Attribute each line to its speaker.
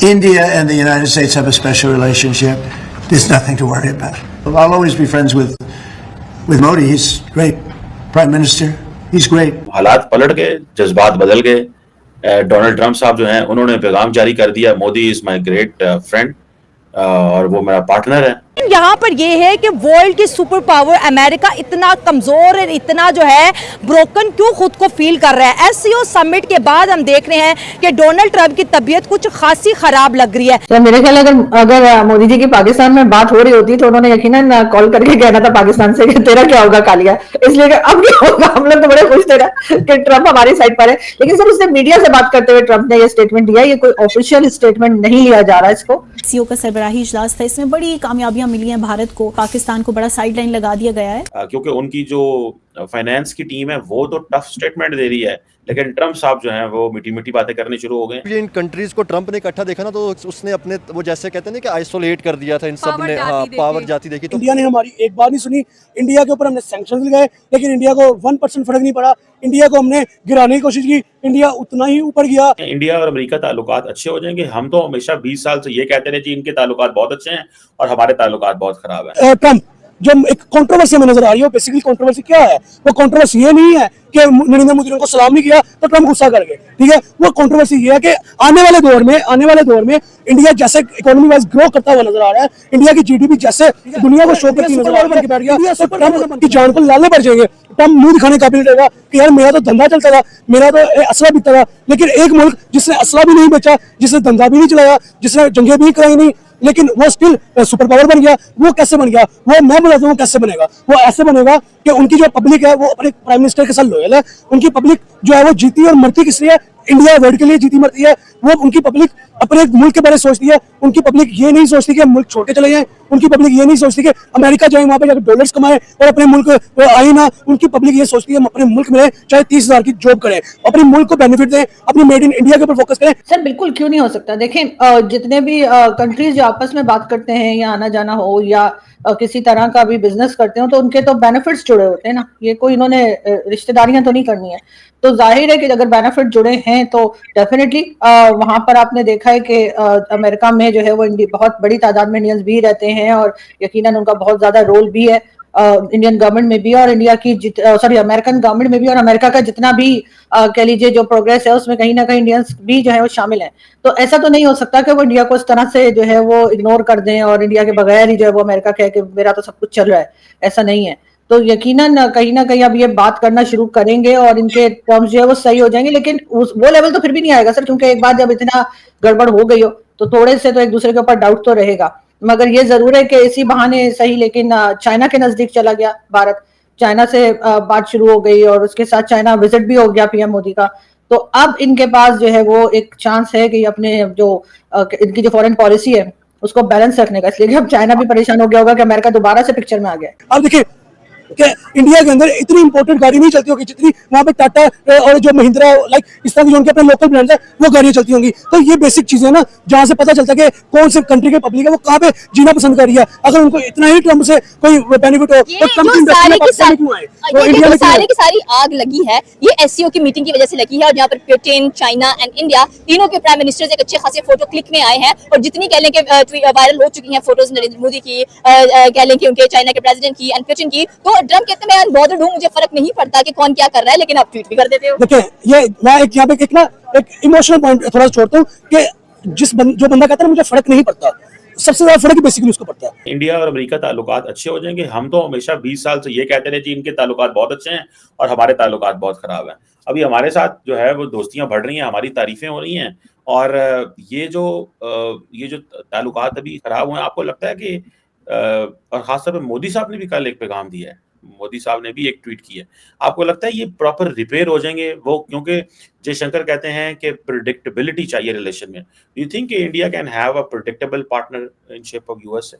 Speaker 1: India and the United States have a special relationship. There's nothing to worry about. I'll always be friends with Modi. He's great Prime Minister. He's great.
Speaker 2: हालात पलट गए, जज्बात बदल गए। Donald Trump साहब जो हैं उन्होंने पैगाम जारी कर दिया, Modi is my great friend और वो मेरा पार्टनर है।
Speaker 3: यहाँ पर यह है कि वर्ल्ड की सुपर पावर अमेरिका इतना कमजोर और इतना जो है ब्रोकन क्यों खुद को फील कर रहा है। एससीओ समिट के बाद हम देख रहे हैं कि डोनाल्ड ट्रंप की तबीयत कुछ खासी खराब लग रही है।
Speaker 4: तो मेरे ख्याल अगर मोदी जी की पाकिस्तान में बात हो रही होती तो उन्होंने यकीनन कॉल करके कहना था पाकिस्तान से कि तेरा क्या होगा कालिया, इसलिए अब क्या होगा। हम लोग तो बड़े खुश थे ना कि ट्रंप हमारी साइड पर है, लेकिन सर उसने मीडिया से बात करते हुए ट्रंप ने यह स्टेटमेंट दिया, ये कोई ऑफिशियल स्टेटमेंट नहीं लिया जा रहा है इसको।
Speaker 5: सीओ का सरबराही इजलास था, इसमें बड़ी कामयाबियां मिली हैं भारत को, पाकिस्तान को बड़ा साइडलाइन लगा दिया गया है।
Speaker 2: क्योंकि उनकी जो फाइनेंस की टीम है वो तो टफ स्टेटमेंट दे रही है, लेकिन ट्रंप साहब जो हैं वो मीठी मीठी बातें करनी शुरू हो गए।
Speaker 6: इन कंट्रीज को ट्रंप ने इकट्ठा देखा ना तो उसने अपने वो जैसे कहते हैं ना कि आइसोलेट कर दिया था इन सब ने। पावर जाती देखी तो
Speaker 7: इंडिया ने हमारी एक बार नहीं सुनी। इंडिया के ऊपर हमने सैंक्शंस लगाए लेकिन इंडिया को 1% फर्क नहीं पड़ा। इंडिया को हमने गिराने की कोशिश की, इंडिया उतना ही ऊपर गया।
Speaker 2: इंडिया और अमेरिका ताल्लुकात अच्छे हो जाएंगे। हम तो हमेशा 20 साल से ये कहते रहे कि इनके ताल्लुकात बहुत अच्छे हैं और हमारे ताल्लुकात बहुत खराब है।
Speaker 7: ट्रंप जो एक कंट्रोवर्सी में नजर आ रही है, बेसिकली कंट्रोवर्सी क्या है? वो कंट्रोवर्सी ये नहीं है कि नरेंद्र मोदी ने उनको सलाम नहीं किया तो ट्रंप गुस्सा कर गए, ठीक है। वो कंट्रोवर्सी ये है कि आने वाले दौर में इंडिया जैसे इकोनॉमी वाइज ग्रो करता हुआ नजर आ रहा है, इंडिया की जीडीपी जैसे दुनिया को शो करती नजर आ रही है, तो ट्रंप की जान को लाले पड़ जाएंगे। ट्रंप मुंह दिखाने का काबिल रहेगा कि यार मेरा तो धंधा चलता था, मेरा तो असला बिकता था, लेकिन एक मुल्क जिसने असला भी नहीं बेचा, जिसने धंधा भी नहीं चलाया, जिसने जंगें भी कराई नहीं, लेकिन वो स्टिल सुपर पावर बन गया। वो कैसे बन गया? वो मैं बताता हूँ वो कैसे बनेगा। वो ऐसे बनेगा कि उनकी जो पब्लिक है वो अपने प्राइम मिनिस्टर के साथ लॉयल है। उनकी पब्लिक जो है वो जीती और मरती किस लिए? इंडिया वर्ल्ड के लिए जीती मरती है। वो उनकी पब्लिक अपने मुल्क के बारे में सोचती है। उनकी पब्लिक ये नहीं सोचती कि मुल्क छोटे चले जाएं। उनकी पब्लिक ये नहीं सोचती कि अमेरिका जाए, वहां पे जाकर डॉलर्स कमाए और अपने मुल्क आए ना। उनकी पब्लिक ये सोचती है हम अपने मुल्क में चाहे 30,000 की जॉब करें, अपने मुल्क को बेनिफिट दें, अपनी मेड इन इंडिया के ऊपर फोकस करें।
Speaker 4: सर बिल्कुल क्यों नहीं हो सकता। देखें जितने भी कंट्रीज जो आपस में बात करते हैं या आना जाना हो या किसी तरह का भी बिजनेस करते हो तो उनके तो बेनिफिट्स जुड़े होते हैं ना। ये कोई इन्होंने रिश्तेदारियां तो नहीं करनी है, तो जाहिर है कि अगर बेनिफिट जुड़े हैं तो डेफिनेटली वहां पर आपने देखा है कि अमेरिका में जो है वो बहुत बड़ी तादाद में इंडियंस भी रहते हैं और यकीनन उनका बहुत ज्यादा रोल भी है इंडियन गवर्नमेंट में भी और इंडिया की अमेरिकन गवर्नमेंट में भी, और अमेरिका का जितना भी कह लीजिए जो प्रोग्रेस है उसमें कहीं ना कहीं इंडियंस भी जो है वो शामिल हैं। तो ऐसा तो नहीं हो सकता कि वो इंडिया को इस तरह से जो है वो इग्नोर कर दें और इंडिया के बगैर ही जो है वो अमेरिका कहे कि मेरा तो सब कुछ चल रहा है। ऐसा नहीं है। तो यकीनन कहीं ना कहीं अब ये बात करना शुरू करेंगे और इनके टर्म्स जो है वो सही हो जाएंगे, लेकिन वो लेवल तो फिर भी नहीं आएगा सर, क्योंकि एक बार जब इतना गड़बड़ हो गई हो तो थोड़े से तो एक दूसरे के ऊपर डाउट तो रहेगा। मगर ये जरूर है कि इसी बहाने सही, लेकिन चाइना के नजदीक चला गया भारत, चाइना से बात शुरू हो गई और उसके साथ चाइना विजिट भी हो गया पीएम मोदी का। तो अब इनके पास जो है वो एक चांस है कि अपने जो इनकी जो फॉरेन पॉलिसी है उसको बैलेंस रखने का, इसलिए अब चाइना भी परेशान हो गया होगा कि अमेरिका दोबारा से पिक्चर में आ गया।
Speaker 7: अब देखिए कि इंडिया के अंदर इतनी इंपॉर्टेंट गाड़ी नहीं चलती होगी जितनी वहां पे टाटा और जो महिंद्रा लाइक इस तरह की जो उनके अपने लोकल ब्रांड्स है वो गाड़ियां चलती होंगी। तो ये बेसिक चीजें ना जहां से पता चलता है कि कौन से कंट्री के पब्लिक है वो कहाँ पे जीना पसंद कर रही है। अगर उनको इतना ही ट्रम्प से कोई बेनिफिट हो तो ट्रम्प की इंडस्ट्री में पाकिस्तान क्यों आए?
Speaker 8: तो इंडिया में सारी की सारी आग लगी है ये एससीओ की मीटिंग की वजह से लगी है, और यहाँ पर ब्रिटेन, चाइना एंड इंडिया तीनों के प्राइम मिनिस्टर्स एक अच्छे खासे फोटो क्लिक में आए हैं। और जितनी कह लें कि वायरल हो चुकी हैं फोटोज नरेंद्र मोदी की, कह लें कि उनके चाइना के प्रेसिडेंट की एंड पुतिन की, तो ट्रम्प कहते हैं बॉदर्ड हूं, मुझे फर्क नहीं पड़ता कि कौन क्या कर रहा है, लेकिन आप ट्वीट भी कर देते हो।
Speaker 7: देखिए ये मैं एक यहाँ पे एक इमोशनल पॉइंट थोड़ा छोड़ता हूँ कि जो बंदा कहता है मुझे फर्क नहीं पड़ता, सबसे ज्यादा फर्क बेसिकली उसको पड़ता है।
Speaker 2: इंडिया और अमेरिका ताल्लुकात अच्छे हो जाएंगे। हम तो हमेशा 20 साल से ये कहते रहे कि इनके ताल्लुकात बहुत अच्छे हैं और हमारे ताल्लुकात बहुत खराब हैं। अभी हमारे साथ जो है वो दोस्तियां बढ़ रही हैं, हमारी तारीफें हो रही हैं, और ये जो ताल्लुकात अभी खराब हुए हैं, आपको लगता है कि और खासतौर पर मोदी साहब ने भी कल एक पैगाम दिया है, मोदी साहब ने भी एक ट्वीट की है, आपको लगता है ये प्रॉपर रिपेयर हो जाएंगे वो? क्योंकि जयशंकर कहते हैं कि प्रेडिक्टेबिलिटी चाहिए रिलेशन में। Do you think India can have a predictable partner in shape of US?